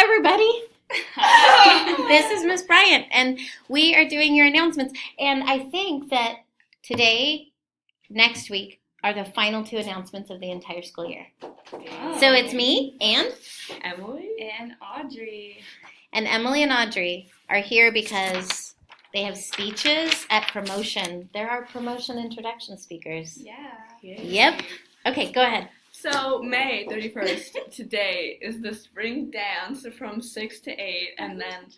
Hi, everybody. Hi. This is Miss Bryant, and we are doing your announcements. And I think that today, next week, are the final 2 announcements of the entire school year. Oh. So it's me and Emily and Audrey. And Emily and Audrey are here because they have speeches at promotion. They're our promotion introduction speakers. Yeah. Yep. Okay, go ahead. So May 31st, today, is the spring dance from 6 to 8, and then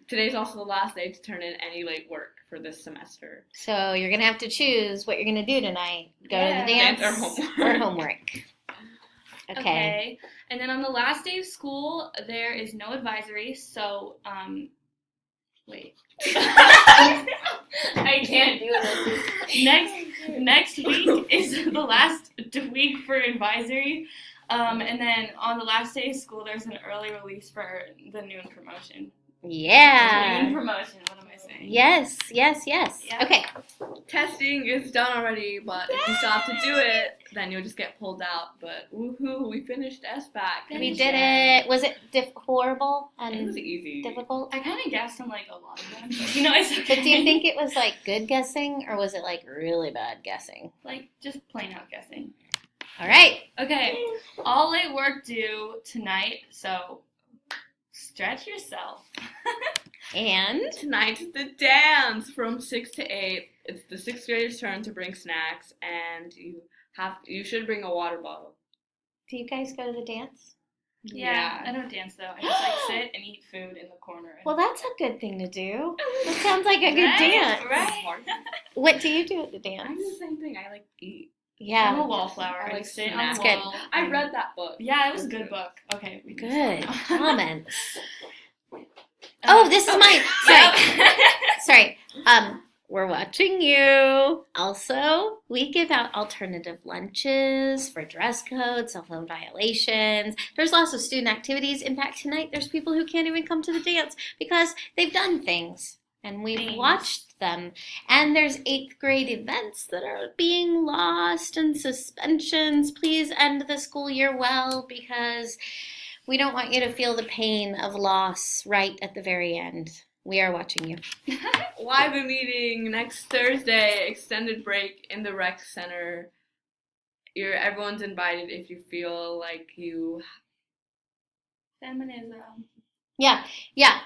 today's also the last day to turn in any late work for this semester. So you're going to have to choose what you're going to do tonight. Go to the dance or homework. Okay. And then on the last day of school, there is no advisory, so, wait. I can't do this. Next week is the last week for advisory. And then on the last day of school, there's an early release for the noon promotion. Yeah. Noon promotion, what am I saying? Yes. Yeah. Okay. Testing is done already, but if you still have to do it, then you'll just get pulled out. But woohoo, we finished SBAC. We did it. Was it horrible and it was easy. difficult? I kind of guessed on like a lot of them. But, it's okay. But do you think it was like good guessing or was it like really bad guessing? Like just plain out guessing. All right. Okay. All late work due tonight, so stretch yourself. And tonight's the dance from 6 to 8. It's the 6th graders' turn to bring snacks, and you should bring a water bottle. Do you guys go to the dance? Yeah. I don't dance though. I just sit and eat food in the corner. Well, that's a good thing to do. That sounds like a good dance. Right. What do you do at the dance? I do the same thing. I like eat. Yeah. I'm a wallflower. I like sit snacks. on the wall. I read that book. Yeah, it was a good book. Okay. Good comments. This is mine. Sorry. We're watching you. Also, we give out alternative lunches for dress code, cell phone violations. There's lots of student activities. In fact, tonight there's people who can't even come to the dance because they've done things. And we've watched them. And there's 8th grade events that are being lost and suspensions. Please end the school year well because we don't want you to feel the pain of loss right at the very end. We are watching you. WiFi Meeting next Thursday, extended break in the rec center. Everyone's invited if you feel like you... Feminism. Yeah.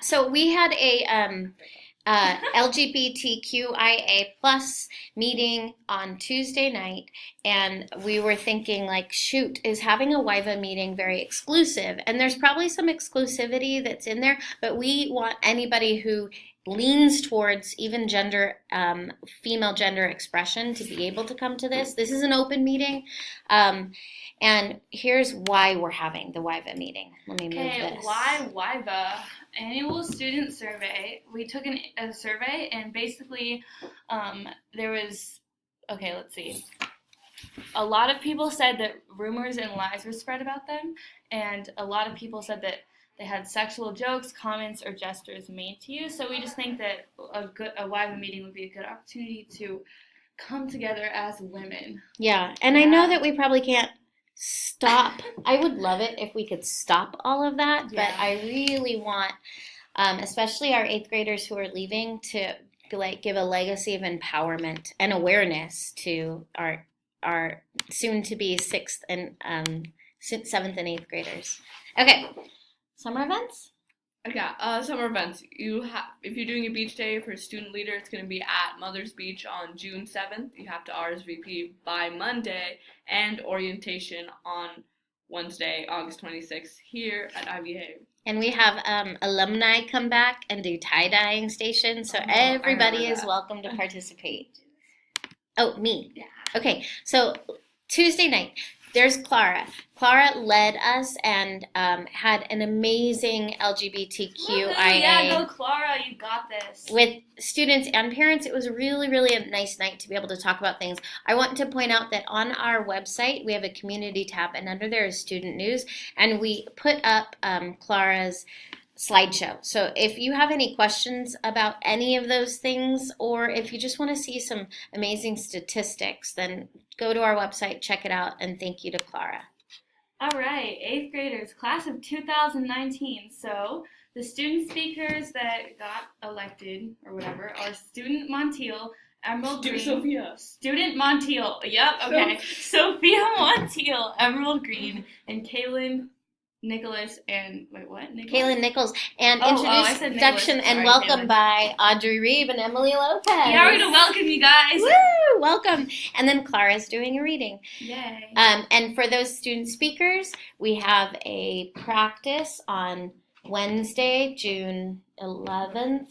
So we had a... LGBTQIA plus meeting on Tuesday night, and we were thinking like, shoot, is having a WiFi meeting very exclusive? And there's probably some exclusivity that's in there, but we want anybody who leans towards even female gender expression to be able to come to this. This is an open meeting. And here's why we're having the WiFi meeting. Let me move this. Why WiFi? Annual student survey. We took a survey, and basically there was, let's see. A lot of people said that rumors and lies were spread about them, and a lot of people said that they had sexual jokes, comments, or gestures made to you. So we just think that a WiFi meeting would be a good opportunity to come together as women. Yeah, and I know that we probably can't stop. I would love it if we could stop all of that, but I really want, especially our 8th graders who are leaving, to give a legacy of empowerment and awareness to our soon-to-be 6th and 7th and 8th graders. Okay, summer events? Okay, summer events. If you're doing a beach day for a student leader, it's going to be at Mother's Beach on June 7th. You have to RSVP by Monday, and orientation on Wednesday, August 26th, here at IVA. And we have alumni come back and do tie-dyeing stations, so everybody is welcome to participate. Oh, me. Yeah. Okay, so Tuesday night. There's Clara. Clara led us and had an amazing LGBTQIA. Yeah, go Clara, you got this. With students and parents, it was really, really a nice night to be able to talk about things. I want to point out that on our website, we have a community tab, and under there is student news, and we put up Clara's slideshow. So if you have any questions about any of those things, or if you just want to see some amazing statistics, then go to our website, check it out, and thank you to Clara. All right, 8th graders, class of 2019. So the student speakers that got elected or whatever are Student Montiel, Emerald Green. Sophia. Student Montiel. Yep, okay. Sophia Montiel, Emerald Green, and Kaylin Nicholas and wait, what? Kaylin Nichols. And I said introduction Nicholas. and Sorry, welcome Kaylin. by Audrey Reeve and Emily Lopez. Yeah, we're gonna welcome you guys. Woo! Welcome. And then Clara's doing a reading. Yay. And for those student speakers, we have a practice on Wednesday, June 11th,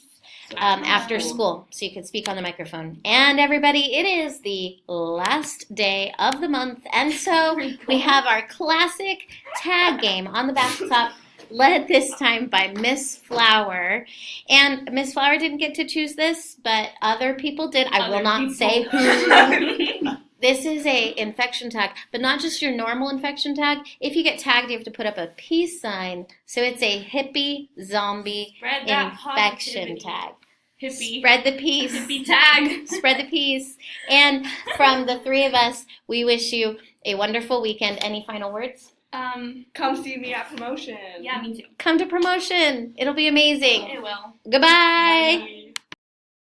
after school, so you can speak on the microphone. And everybody, it is the last day of the month, and so we have our classic tag game on the bathtub, led this time by Miss Flower. And Miss Flower didn't get to choose this, but other people did. I will not say who. This is a infection tag, but not just your normal infection tag. If you get tagged, you have to put up a peace sign. So it's a hippie zombie Spread that infection positivity. tag. Hippie. Spread the peace. Hippie tag. Spread the peace. And from the three of us, we wish you a wonderful weekend. Any final words? Come see me at promotion. Yeah, me too. Come to promotion. It'll be amazing. It will. Goodbye. Bye.